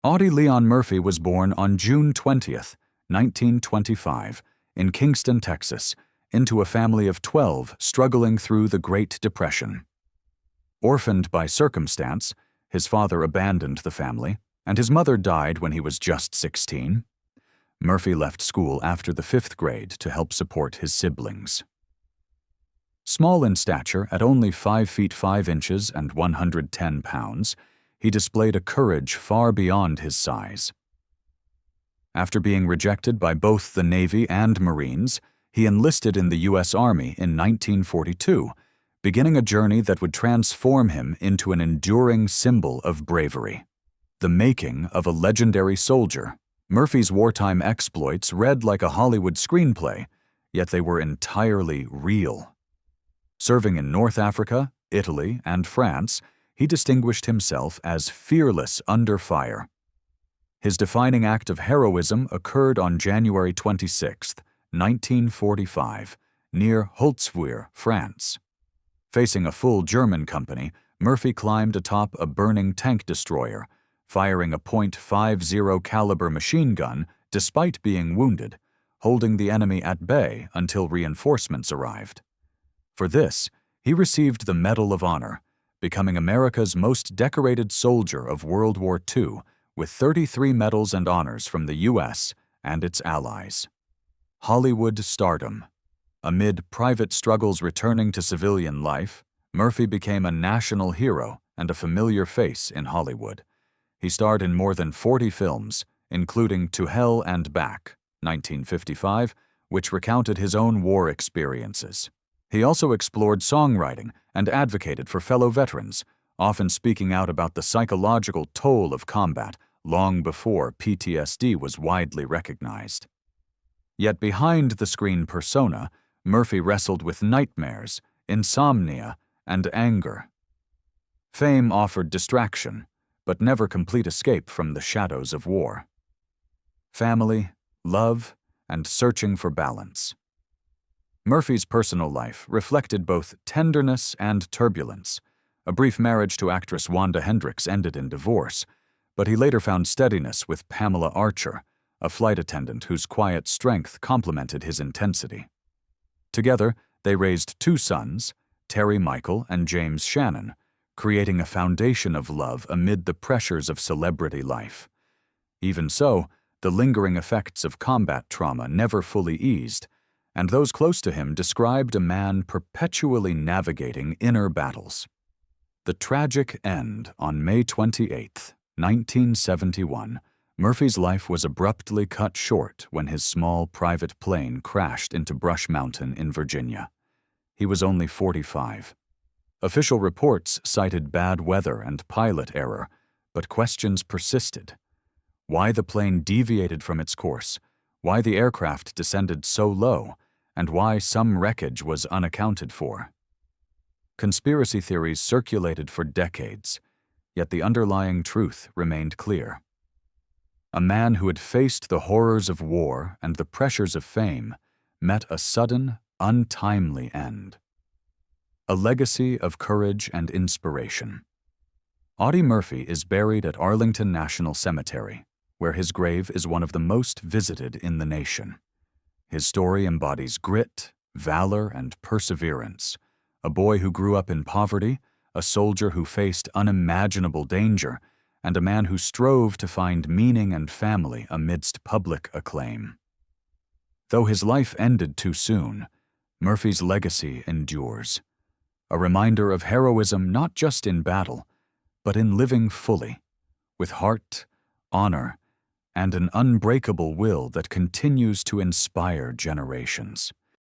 Audie Leon Murphy was born on June 20th, 1925, in Kingston, Texas, into a family of 12 struggling through the Great Depression. Orphaned by circumstance, his father abandoned the family, and his mother died when he was just 16. Murphy left school after the 5th grade to help support his siblings. Small in stature, at only 5 feet 5 inches and 110 pounds, he displayed a courage far beyond his size. After being rejected by both the Navy and Marines, he enlisted in the U.S. Army in 1942, beginning a journey that would transform him into an enduring symbol of bravery. The making of a legendary soldier, Murphy's wartime exploits read like a Hollywood screenplay, yet they were entirely real. Serving in North Africa, Italy, and France, he distinguished himself as fearless under fire. His defining act of heroism occurred on January 26, 1945, near Holtzwihr, France. Facing a full German company, Murphy climbed atop a burning tank destroyer, firing a .50 caliber machine gun despite being wounded, holding the enemy at bay until reinforcements arrived. For this, he received the Medal of Honor, becoming America's most decorated soldier of World War II, with 33 medals and honors from the U.S. and its allies. Hollywood stardom. Amid private struggles returning to civilian life, Murphy became a national hero and a familiar face in Hollywood. He starred in more than 40 films, including To Hell and Back, 1955, which recounted his own war experiences. He also explored songwriting and advocated for fellow veterans, often speaking out about the psychological toll of combat long before PTSD was widely recognized. Yet behind the screen persona, Murphy wrestled with nightmares, insomnia, and anger. Fame offered distraction, but never complete escape from the shadows of war. Family, love, and searching for balance. Murphy's personal life reflected both tenderness and turbulence. A brief marriage to actress Wanda Hendricks ended in divorce, but he later found steadiness with Pamela Archer, a flight attendant whose quiet strength complemented his intensity. Together, they raised 2 sons, Terry Michael and James Shannon, creating a foundation of love amid the pressures of celebrity life. Even so, the lingering effects of combat trauma never fully eased, and those close to him described a man perpetually navigating inner battles. The tragic end on May 28, 1971, Murphy's life was abruptly cut short when his small private plane crashed into Brush Mountain in Virginia. He was only 45. Official reports cited bad weather and pilot error, but questions persisted. Why the plane deviated from its course, why the aircraft descended so low, and why some wreckage was unaccounted for. Conspiracy theories circulated for decades, yet the underlying truth remained clear. A man who had faced the horrors of war and the pressures of fame met a sudden, untimely end. A legacy of courage and inspiration. Audie Murphy is buried at Arlington National Cemetery, where his grave is one of the most visited in the nation. His story embodies grit, valor, and perseverance. A boy who grew up in poverty, a soldier who faced unimaginable danger, and a man who strove to find meaning and family amidst public acclaim. Though his life ended too soon, Murphy's legacy endures. A reminder of heroism not just in battle, but in living fully, with heart, honor, and an unbreakable will that continues to inspire generations.